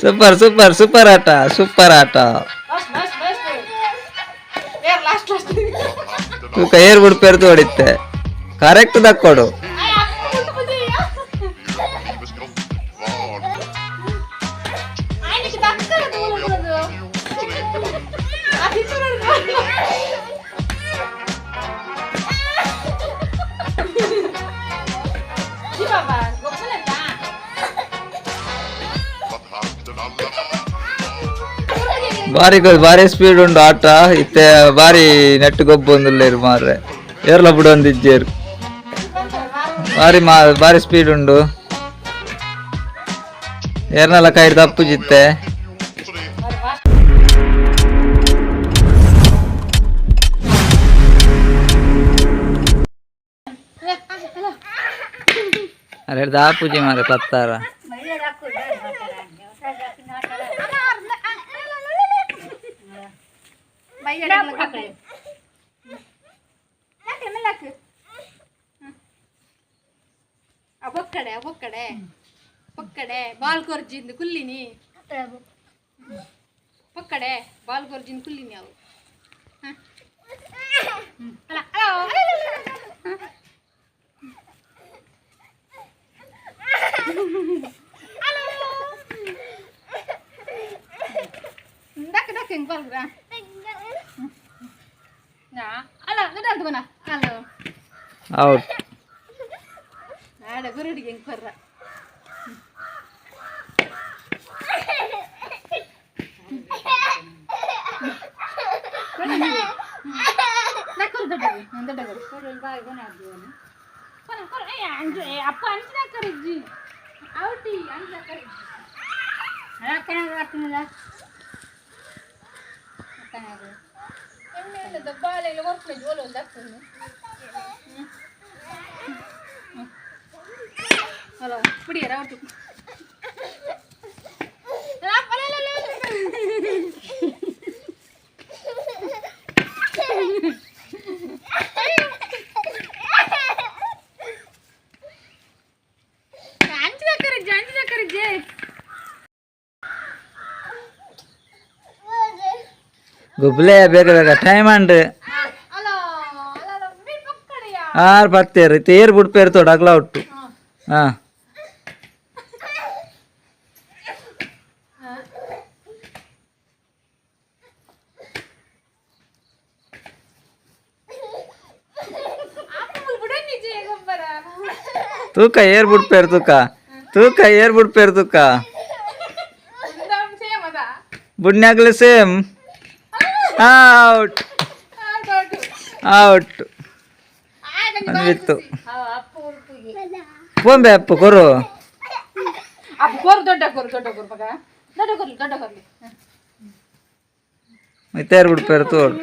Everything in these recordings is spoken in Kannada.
ಸೂಪರ್ ಸೂಪರ್ ಸೂಪರ್ ಆಟ ಸೂಪರ್ ಆಟ. ತೂಕ ಏರ್ ಬಿಡ್ಪೇರ್ದು ಹೊಡಿತೆ ಕರೆಕ್ಟ್ ದಕ್ಕೊಡು. ಭಾರಿ ಸ್ಪೀಡ್ ಉಂಡು ಆಟ ಇತ್ತೆ ಭಾರಿ ನೆಟ್ ಗೊಬ್ಬೊಂದುಲ್ಲೇರು ಮಾರ್ರೆ ಏರ್ಲ ಬಿಡೊಂದಿಜ್ಜೇರು ಭಾರಿ ಸ್ಪೀಡ್ ಉಂಡು ಏರ್ನೆಲ್ಲ ಕೈಡ್ ತಪ್ಪು ಜಿತ್ತೆ. ಅರೆ ದಾಪುಜಿ ಮಾರೆ ಪತ್ತಾರ ಪಕ್ಕಡೆ ಬಾಲ್ ಕೊರ್ಜಿಂದು ಕುಲ್ಲಿನಿ ಪಕ್ಕಡೆ ಬಾಲ್ ಕೊರ್ಜಿಂದು ಕುಲ್ಲಿನಿ ಅವು ಹಿಂಗ್ ಬರ್ಗ್ರ ಅಲ್ಲ ಗಣ ಅಲ್ಲ ಔಟ್ ಆಡ ಗುರುಡಿಗೆ ಹೆಂಗ್ ಬರ್ರ ಅಪ್ಪ ಅಂಚಿನಾಕರಿಜ್ಜಿ ಔಟಿ ಅಂಚಿನಾಕರಿಜ್ಜಿ ಬಾಳೆಲ್ಲ ಹೊರ್ಕೊಂಡು ಜೋಲು ಒಂದು ಆಗ್ತದೆ ಹಲೋ ಕುಡಿಯರ ಔಟಿ ಗುಬ್ಲೆ ಬೇಗ ಬೇಗ ಟೈಮ್ ಅಂಡ್ ಆರು ಪತ್ತೇರು ತೇರು ಬಿಡ್ಪೇರು ತೋಡ ಅಗ್ಲ ಒಟ್ಟು ಹಾಂ ತೂಕ ಏರ್ ಬಿಡ್ಪೇರು ತೂಕ ಏರ್ ಬಿಡ್ಪೇರು ತೂಕ ಬುಡ್ನ್ಯಾಗ್ಲೆ ಸೇಮ್ ಔಟ್ ಔಟ್ ಅಂದಿತ್ತು ಪೋಂಬೆ ಅಪ್ಪು ಕೊರು ತೇರು ಬಿಡ್ಪೇರು ತೋಡು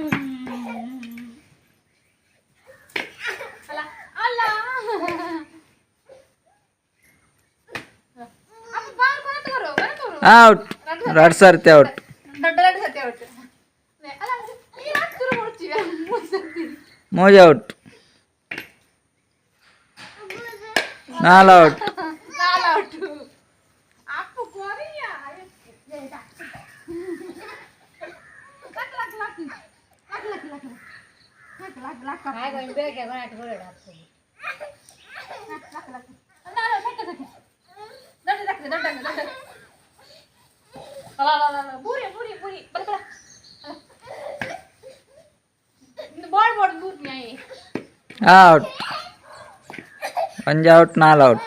ಔಟ್ 2 ಸರ್ತಿ ಔಟ್ ಮೋಜ out 4 out out 1 out 4 out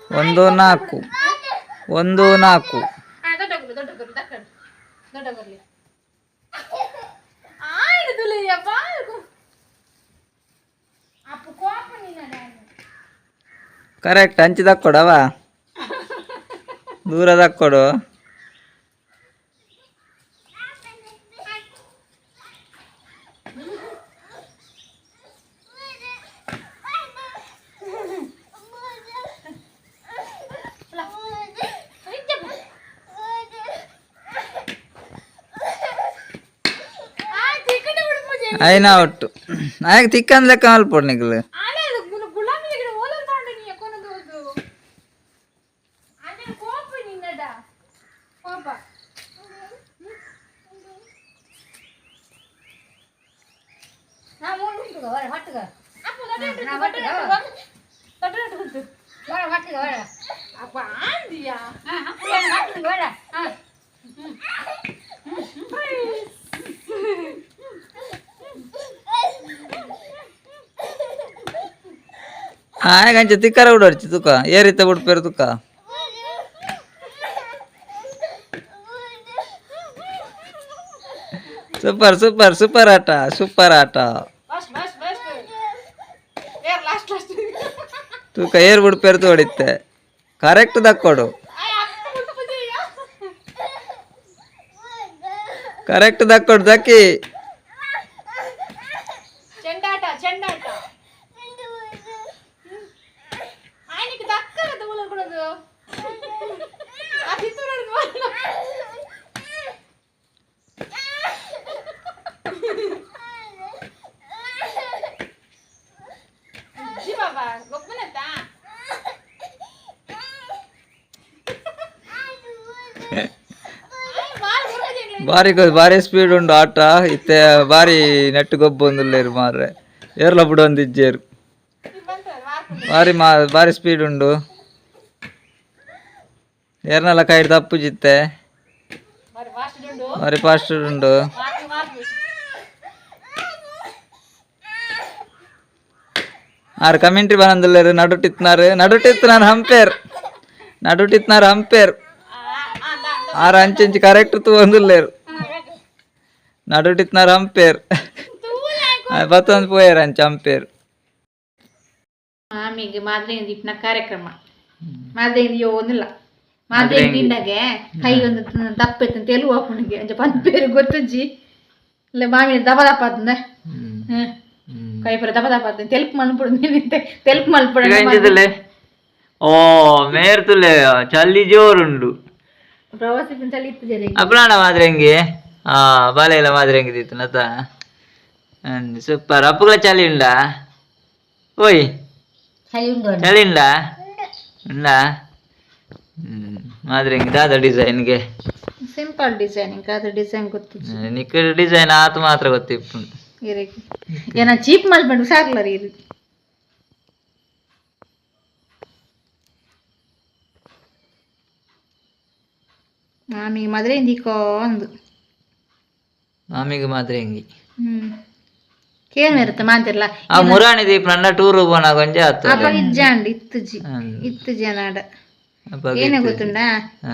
1-4 1-4 correct ಹಂಚಿ ತಕ್ಕೊಡವ ದೂರ ತಕ್ಕೊಡು అయినా ಒಟ್ಟು ನಾಯಕ್ ತಿಕ್ಕಂದ್ ಲೆಕ್ಕ ಮಲ್ಪೊಡ್ ನಿಗ್ಲು ಅಪ್ಪ ಆಂದಿಯಾ ganci tikara udah tuka eri tabut per tuka super ata ಬಸ್ ಏರ್ last tuka air bud per tu ಹೊಡಿತ್ತೆ ಕರೆಕ್ಟ್ ದಕ್ಕೊಡು ಕರೆಕ್ಟ್ ದಕ್ಕೊಡು ದಕ್ಕಿ ಚೆಂಡಾಟ ఆయనకి దక్కల దూలకూడదు అది చూడదు జీ బాబా గొప్పనేతా ಭಾರಿ ಸ್ಪೀಡ್ ಉಂಡು ಆಟ ಇತ್ತೆ ಭಾರಿ ನೆಟ್ ಗೊಬ್ಬೊಂದುಲ್ಲೇರು ಮಾರ್ರೆ ಏರ್ಲ ಬುಡೊಂದಿಜ್ಜೇರು ಭಾರಿ ಸ್ಪೀಡ್ ಉಂಡು ಏರ್ನೆಲ್ಲ ಕೈಡ್ ತಪ್ಪು ಜಿತ್ತೆ ಭಾರಿ ಫಾಸ್ಟ್ ಉಂಡು ಆರು ಕಮೆಂಟ್ರಿ ಬರಂದುಲ್ಲೇರು ನಡುಟಿತ್ನಾರು ಹಂಪೇರ್ ಆರು ಅಂಚಿ ಕರೆಕ್ಟ್ ತೂಂದುಲ್ಲೇರು ನಡುಟಿತ್ನಾರು ಹಂಪೇರ್ ಬತ್ತೊಂದು ಪೋಯರ್ ಅಂಚ ಹಂಪೇರ್ ಆಮೇಲೆ ಮಾದ್ರೆಯಿಂದ ಇಪ್ಪನ ಕಾರ್ಯಕ್ರಮ ಮಾದ್ರೆಯಿಂದ ಯೋನಿಲ್ಲ ಮಾದ್ರೆಯಿಂದ ತಿಂದಾಗೆ ಕೈ ಒಂದು ದಪ್ಪ ಇತ್ತು ತೆಲುಗು ಹಾಕೊಂಡಿಗೆ ಅಂಚ ಪಂದ್ ಬೇರೆ ಗೊತ್ತಜ್ಜಿ ಇಲ್ಲ ಮಾಮಿನ ದಪ ಆತಂದೆ ಕೈ ಪರ ದಪ ಆತಂದೆ ತೆಲುಪು ಮಲ್ಪುಡು ಓ ಮೇರ್ತುಲೆ ಚಲ್ಲಿ ಜೋರುಂಡು ಪ್ರವಾಸಿ ಚಳಿ ಇತ್ತು ಜರಿ ಅಪ್ರಾಣ ಮಾದ್ರೆಂಗಿ ಬಾಲೆಲ್ಲ ಮಾದ್ರೆಂಗಿ ಇತ್ತು ನತ ಸೂಪರ್ ಅಪ್ಪುಗಳ ಚಳಿ ಉಂಡ ಓಯ್ ಚಳಿ ಉಂಡ ಮಾದ್ರೆಂಗಿ ದಾದ ಡಿಸೈನ್ಗೆ ಸಿಂಪಲ್ ಡಿಸೈನಿಂಗ್ ಅದು ಡಿಸೈನ್ ಗೊತ್ತು ನಿಕ್ಕ ಡಿಸೈನ್ ಆತು ಮಾತ್ರ ಗೊತ್ತಿಪ್ಪು ಏನ ಚೀಪ್ ಮಾಡ್ಬಿಟ್ಟು ಸಾಕ್ಲ ರೀ ಇದು ಮಾಮಿಗೆ ಮದುವೆ ಇಂದಿಕೋ ಅಂದು ಮಾಮಿಗೆ ಮಾದ್ರೆಂಗಿ ಕೇನ್ ಇರುತ್ತೆ ಮಾತಿರ್ಲ ಆ ಮುರಾಣಿ ದೀಪ ನನ್ನ ಟೂರ್ ಹೋಗೋಣ ಗೊಂಜೆ ಆತು ಅಪ್ಪ ಇಜ್ಜಾಂಡ್ ಇತ್ತು ಜನಾಡ ಏನೇ ಗೊತ್ತುಂಡಾ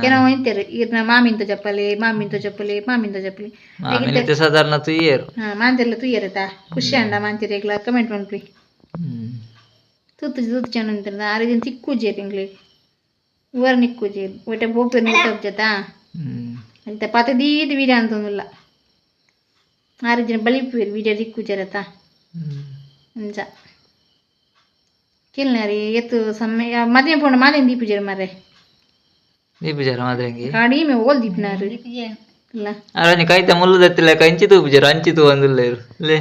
ಏನೋ ಹೊಂತೀರಿ ಇರ್ನ ಮಾಮಿಂತ ಚಪ್ಪಲಿ ಮಾಮಿನಿತ ಸಾಧಾರಣ ತುಯ್ಯರು ಮಾಂತಿರ್ಲ ತುಯ್ಯರತಾ ಖುಷಿ ಅಂಡ ಮಾಂತಿರೇಗ್ಲ ಕಮೆಂಟ್ ಮಾಡ್ರಿ ತೂತು ಚೆನ್ನ ಅಂತಿರ್ದ ಆರಿದಿನ ತಿಕ್ಕು ಜೇರಿ ಇಂಗ್ಲಿ ಇವರು ನಿಕ್ಕು ಜೇರಿ ಒಟ್ಟೆ ಹೋಗ್ತಾರೆ ನಿಕ್ಕ ಜೊತಾ ಅಂತ ಪತದೀದು ವೀಡಿಯೋ ಅಂತಂದಿಲ್ಲ ಆರಿದಿನ ಬಲಿಪುವೇರು ವೀಡಿಯೋ ದಿಕ್ಕು ಜೇರತಾ ಅಂಚ ಕಿಲ್ನಾರಿ ಎತ್ತು ಸಮಯ ಮದುವೆ ಪೋಣ ಮಾದೇನ್ ದೀಪುಜಾರ ಮಾರೆ ದೀಪುಜಾರ ಮಾದ್ರೆಂಗಿ ಕಡಿಮೆ ಓಲ್ ದೀಪ್ನಾರು ಇಲ್ಲ ಅರನಿ ಕೈತ ಮುಲ್ಲದತ್ತಿಲ್ಲ ಕಂಚಿ ತೂಪುಜಾರ ಅಂಚಿ ತೂ ಒಂದುಲ್ಲೇರು ಲೇ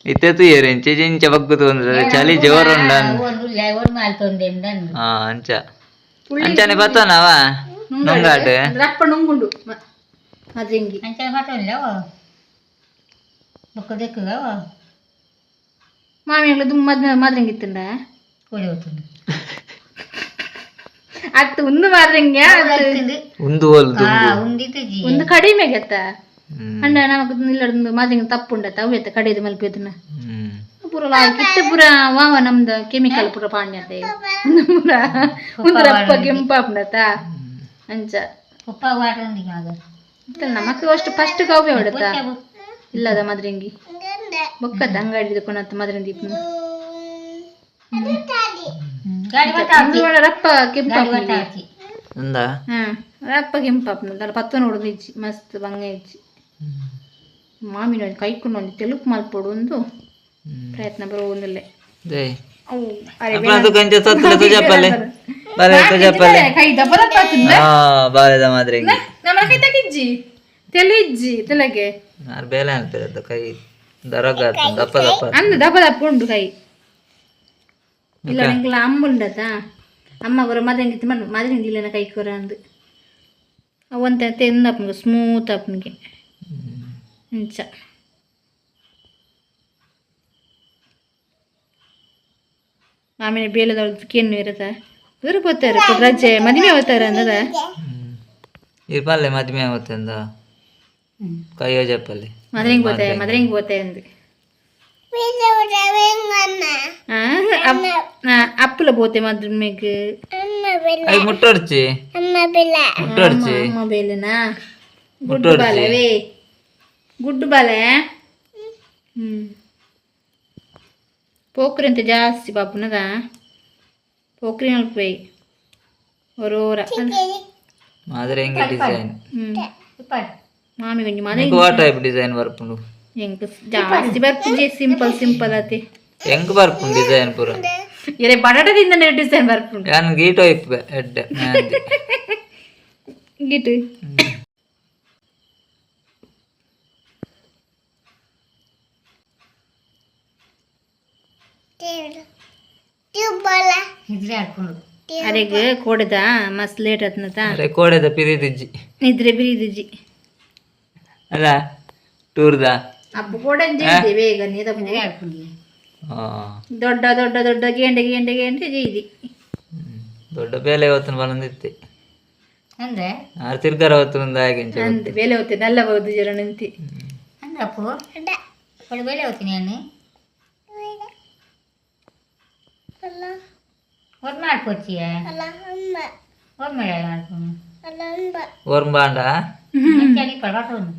ಇತ್ತೆ ತುಯ್ಯರು ಎಂಚೆ ಜಿಂಚ ಬಗ್ಗುತು ಒಂದ್ರೆ ಚಳಿ ಜೋರುಂಡ ಅಂಚ ಅಂಚನೆ ಬತ್ತನವ ನುಂಗಾಟ ರಪ್ಪ ನುಂಗುಂಡು ಮಾದ್ರೆಂಗಿ ಮಾಮಿಯಲ್ಲ ಮಾದ್ರೆಂಗಿ ಇತ್ತಂಡ ಅತ್ತು ಒಂದು ಮಾದ್ರೆಂಗ ಒಂದು ಕಡಿಮೆ ಗೆತ್ತ ಅಂಡ ನಮಕ್ ನಿಲ್ಲೊಂದು ಮಾದ್ರೆಂಗ ತಪ್ಪುಂಡತ್ತ ಅವೆತ್ತ ಕಡೆದು ಮಲ್ಪೇದನ ಪೂರ ಕಿತ್ತ ಪೂರ ವಾವ ನಮ್ದು ಕೆಮಿಕಲ್ ಪೂರ ಪಾಣ್ಯತೆ ಒಂದು ರಪ್ಪ ಕೆಂಪಾಪುಂಡತ್ತ ಅಂಚ ನಮಕ್ ಅಷ್ಟು ಫಸ್ಟ್ ಕಾಫಿ ಹೊಡತ್ತ ಇಲ್ಲದ ಮಾದ್ರೆಂಗಿ ಬೊಕ್ಕತ್ತ ಅಂಗಡಿ ಕೊನತ್ತ ಮಾದ್ರೆಂಗಿ ದೀಪನ ರಪ್ಪ ಕೆಂಪಾಪುಂಡಿ ರಪ್ಪ ಕೆಂಪಾಪುಂಡ ಪತ್ತ ನೋಡುದು ಇಜ್ಜಿ ಮಸ್ತ್ ಬಂಗ ಇಜ್ಜಿ ಮಾಮಿನ ಕೈಕೊಂಡು ಒಂದು ತೆಲುಪು ಮಲ್ಪೊಡು ಒಂದು ಪ್ರಯತ್ನ ಬರೋ ಒಂದಲ್ಲೇ ಕೈ ದಬ್ಬ ಬಾಲೆದ ಮಾದ್ರೆಂಗಿ ನಮ್ಮ ಕೈ ತಗಿಜ್ಜಿ ತಲೆ ಇಜ್ಜಿ ತಲೆಗೆ ಬೇಲೆ ಆಗ್ತದೆ ಕೈ ದರಗ ದಪ್ಪ ದಪ್ಪ ಅಂದು ದಪ್ಪ ದಪ್ಪ ಉಂಡು ಕೈ ಇಲ್ಲ ನಿಂಗೆಲ್ಲ ಅಮ್ಮ ಉಂಡತ ಅಮ್ಮ ಗೊರ ಮದ್ರಂಗಿತ್ತು ಮದ್ರಂಗಿ ಇಲ್ಲನ ಕೈ ಕೊರ ಅಂದು ಅವಂತ ತೆಂದು ಅಪ್ಪನಿಗೆ ಸ್ಮೂತ್ ಅಪ್ಪನಿಗೆ ಇಂಚ ಆಮೇಲೆ ಬೇಲದವ್ರದ್ದು ಕೆನ್ನು ಇರತ್ತ ದೂರ ಹೋಗ್ತಾರೆ ರಜೆ ಮದುವೆ ಹೋಗ್ತಾರೆ ಅಂದದ ಇರ್ಪಲ್ಲೆ ಮದ್ಮೆ ಅವತ್ತಂದ ಕೈಯೋ ಜಪ್ಪಲ್ಲಿ ಮದ್ರೆಂಗ್ పోతే అంది అప్పుల పోతే మద్రెంగ్ అవి ముట్టొచ్చి ముట్టొచ్చి అమ్మ బేలనా గుడ్డు బాలవే గుడ్డు బాలే పోక్రి ಅಂತ ಜಾಸ್ತಿ ಬಾಪುನದ పోక్ರಿ ನಲ್ಪೈ ಒರೋರ మాదిరేంగి డిజైన్ మామి కొంచెం మాదే ఇంకో టైప్ డిజైన్ వర్పుండు ಎಂಕ್ ಜಾಸ್ತಿ ಬರ್ಪುಜಿ ಸಿಂಪಲ್ ಅತಿ ಎಂಕ್ ಬರ್ಪುಂಡು ಡಿಸೈನ್ ಪೂರ ಎರೆ ಬಡಾಟದಿಂದ ಡಿಸೈನ್ ಬರ್ಪುಂಡು ಯಾನ್ ಗೀಟೋ ಇಪ್ಪೆ ಎಡ್ಡೆ ಮೆಹಂದಿ ಗಿಟ್ಟು ಅರೆಗೆ ಕೊಡದ ಮಸ್ತ್ ಲೇಟ್ ಆತ್ನತ ಅರೆ ಕೋಡೆದ ಪಿರಿದಿಜ್ಜಿ ನಿದ್ರೆ ಬಿರಿದಿಜ್ಜಿ ಅಲ್ಲ ಟೂರ್ದ ಅಪ್ಪು ಕೊಡಂಜಿ ಬೇಗ ನೀದಪ್ಪು ದೊಡ್ಡ ದೊಡ್ಡ ದೊಡ್ಡ ಗೇಂಡೆ ಗೇಂಡೆ ಗೇಂಡೆ ಜೈದಿ ದೊಡ್ಡ ಬೇಲೆ ಹೊತ್ತನ ಬಂದಿತ್ತೆ ಅಂದ್ರೆ ತಿರ್ಗಾರ ಹೊತ್ತನಿಂದ ಹಾಗೆ ಅಂತೆ ಬೇಲೆ ಹೊತ್ತೆ ನಲ್ಲ ಬಹುದು ಜರ ನಿಂತಿ ಅಂದ್ರಪ್ಪು ಒಳ್ಳೆ ಬೇಳೆ ಹೋಗ್ತೀನಿ ನಾನು ಒಂದು ಮಾಡ್ಕೊಡ್ತೀಯ ಒಂದು ಬೇಳೆ ಮಾಡ್ಕೊಂಡು ಓರ್ಂಬಾಂಡ ಪಡೋದು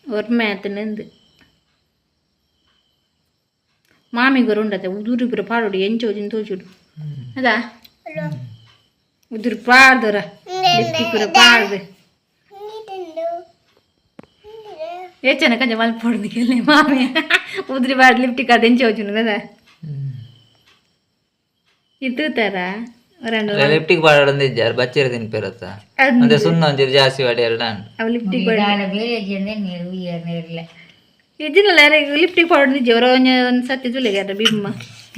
ಒರ್ಮೆ ಆತನಂದು ಮಾಮಿಗೊರು ಉಂಡತೆ ಉದುರು ಪುರ ಪಾಡೋಡು ಎಂಚೋಜಿನ ತೋಚುಡು ಅದಾ ಉದುರು ಪಾಡ್ದರ ಲಿಪ್ಟಿ ಪುರ ಪಾಡ್ದು ಏಚನ ಕಂಜ ಮಲ್ಪೊಡ್ದಿಕ್ಕೆ ಮಾಮಿ ಉದುರಿ ಪಾಡ್ ಲಿಪ್ಟಿ ಕಾದ ಎಂಚೋಜುನು కదా ಇದು ತರ రెండు లిప్టిక్ పాడడం ఇచ్చారు బచ్చరి తినిపోరత అంటే సున్న ಒಂಚೂರು ಜಾಸ್ತಿ ವಾಡ್ಯಾರ ಅವ ಲಿಪ್ಟಿಕ್ ಬೇರೆ ಜನ ನೀರು ಇರಲಿಲ್ಲ ಇದನ್ನಲ್ಲ ಲಿಪ್ಟಿಕ್ ಪಾಡೋದು ಜವರ ಒಂದು ಸತ್ಯ ತುಳಿಗಾರ ಬಿಮ್ಮ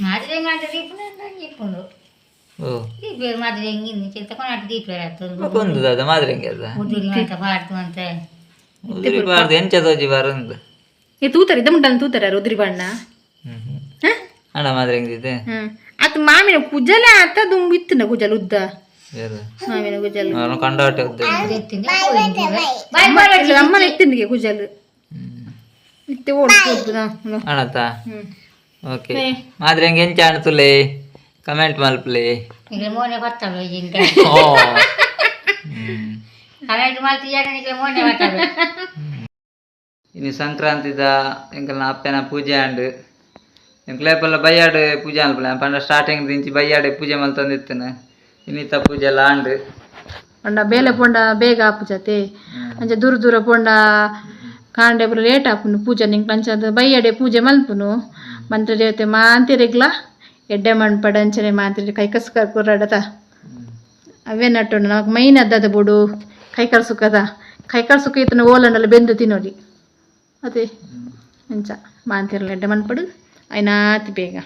ಮಾದ್ರೆ ಮಾಡಿದ್ರೆ ಇಪ್ಪುಂಡು ಓ ದೀಪ ಮಾದ್ರೆ ಹೆಂಗಿಂದು ತಕೊಂಡು ಅಟ್ಟು ದೀಪ ಆಗ್ತದೆ ಕೊಂದು ಅದ ಮಾದ್ರೆ ಹೆಂಗೆ ಅದ ಉದುರಿ ಅಂತ ಬಾಡ್ತು ಅಂತ ಉದುರಿ ಬಾರ್ದು ಎಂಚ ತೋಜಿ ಬಾರಂದು ಈ ತೂತಾರೆ ಇದ್ದ ಮುಂಟಲ್ಲಿ ತೂತಾರೆ ರುದ್ರಿ ಬಣ್ಣ ಅಣ್ಣ ಮಾದ್ರೆ ಹೆಂಗಿದೆ ಅದು ಮಾಮಿನ ಕುಜಲ ಆತ ದುಂಬು ಇತ್ತನ ಕುಜಲ ಉದ್ದ ಯಾರು ಮಾಮಿನ ಕುಜಲ ನಾನು ಕಂಡಾಟ ಉದ್ದ ಅಮ್ಮನ ಎತ್ತಿನಿಗೆ ಕುಜಲು ಇತ್ತೆ ಓಡಿಸ್ಬೋದು ಅಣತ ಓಕೆ ಮಾದ್ರೆ ಹೆಂಗೆ ಎಂಚ ಅಣ್ತುಲೆ ಕಮೆಂಟ್ ಮಲ್ಪಲೆ ಈಗ ಮೋನೆ ಗೊತ್ತಲ್ಲ ಈಗ ಓ ಕಮೆಂಟ್ ಮಾಡ್ತೀಯ ಈಗ ಮೋನೆ ಗೊತ್ತಲ್ಲ ಇನ್ನು ಸಂಕ್ರಾಂತಿದ ಎಂಕಲ್ನ ಅಪ್ಪನ ಪೂಜೆ ಅಂಡ್ ಎಂಕ್ಲೇಪಲ್ಲ ಬಯ್ಯಾಡು ಪೂಜೆ ಅನ್ಪಲ ಪಂಡ ಸ್ಟಾರ್ಟಿಂಗ್ ದಿಂಚಿ ಬಯ್ಯಾಡೆ ಪೂಜೆ ಮಲ್ತಂದಿತ್ತನ ಇನ್ನಿತ ಪೂಜೆ ಎಲ್ಲ ಅಂಡ್ ಪಂಡ ಬೇಲೆ ಪೊಂಡ ಬೇಗ ಆಪುಜತೆ ಅಂಚೆ ದೂರ ದೂರ ಪೊಂಡ ಕಾಂಡೆ ಪುರ ಲೇಟ್ ಆಪುನು ಪೂಜೆ ನಿಂಗೆ ಅಂಚ ಬಯ್ಯಾಡೆ ಪೂಜೆ ಮಲ್ಪುನು ಮಂತ್ರ ದೇವತೆ ಮಾಂತಿರೆಗ್ಲ ಎಡ್ಡೆ ಮಣ್ಪಡ ಅಂಚನೆ ಮಾಂತಿರೆ ಕೈ ಕಸ್ಕರ್ ಪುರಾಡತ ಅವೇ ನಟ್ಟು ನಮಗೆ ಮೈನ್ ಅದ್ದದ ಬೋಡು ಕೈಕಾಲು ಸುಖದ ಕೈಕಾಲು ಸುಖ ಇತ್ತನ ಓಲನ್ನೆಲ್ಲ ಬೆಂದು ತಿನ್ನೋಡಿ ಅದೇ ಅಂಚ ಮಾಂತಿರಲ್ಲ ಎಡ್ಡೆ ಮಣ್ಪಡು అయినా ಬೇಗ